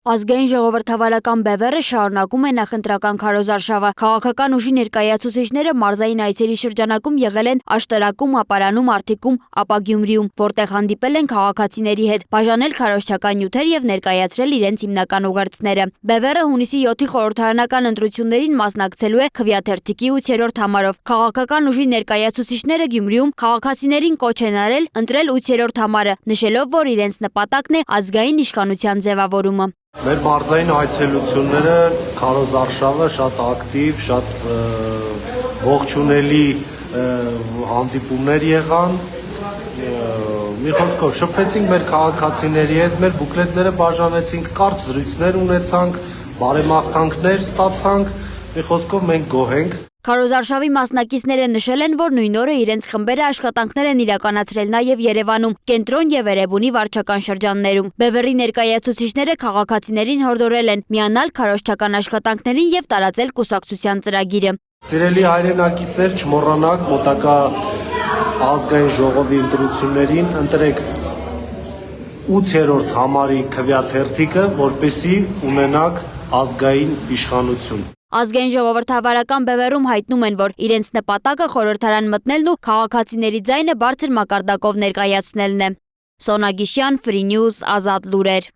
Ազգային ժողովրդավարական բևեռը շարունակում է նախընտրական քարոզարշավը։ Քաղաքական ուժի ներկայացուցիչները մարզային այցերի շրջանակում եղել են Աշտարակում, Ապարանում, Արտիքում, ապա Գյումրիում, որտեղ հանդիպել են քաղաքացիների հետ, բաժանել քարոզչական նյութեր եւ ներկայացրել իրենց հիմնական ուղերձները։ Բևեռը հունիսի 7-ի խորհրդարանական ընտրություններին մասնակցելու է Քվեաթերթիկի 8-րդ համարով։ Քաղաքական ուժի ներկայացուցիչները Գյումրիում քաղաքացիներին կոչ են արել ընտրել 8-րդ համարը, նշելով, որ իրենց նպատակն է ազգային իշխանության ձևավորումը։ Մեր մարզային այցելությունները քարոզարշավը շատ ակտիվ, շատ ողջունելի հանդիպումներ եղան։ Մի խոսքով շփվեցինք մեր քաղաքացիների հետ, մեր բուկլետները բաժանեցինք, կարճ զրույցներ ունեցանք, բարեմաղթանքներ ստացանք։ Մի խոսքով մենք գոհ ենք։ Քարոզարշավի մասնակիցները նշել են, որ նույն օրը իրենց խմբերը աշխատանքներ են իրականացրել նաև Երևանում, Կենտրոն եւ Էրեբունի վարչական շրջաններում։ Բևեռի ներկայացուցիչները քաղաքացիներին հորդորել են միանալ քարոզչական աշխատանքներին եւ տարածել կուսակցության ծրագիրը։ Սիրելի հայրենակիցներ, չմոռանաք մոտակա ազգային ժողովի ընտրություններին ընտրեք 8-րդ համարի քվեաթերթիկը, որպեսզի ունենաք ազգային իշխանություն։ Ազգային ժողովրդավարական բևեռում հայտնում են, որ իրենց նպատակը խորհրդարան մտնելն ու քաղաքացիների ձայնը բարձր մակարդակով ներկայացնելն է։ Սոնա Գիշյան, Free News, Ազատ լուրեր։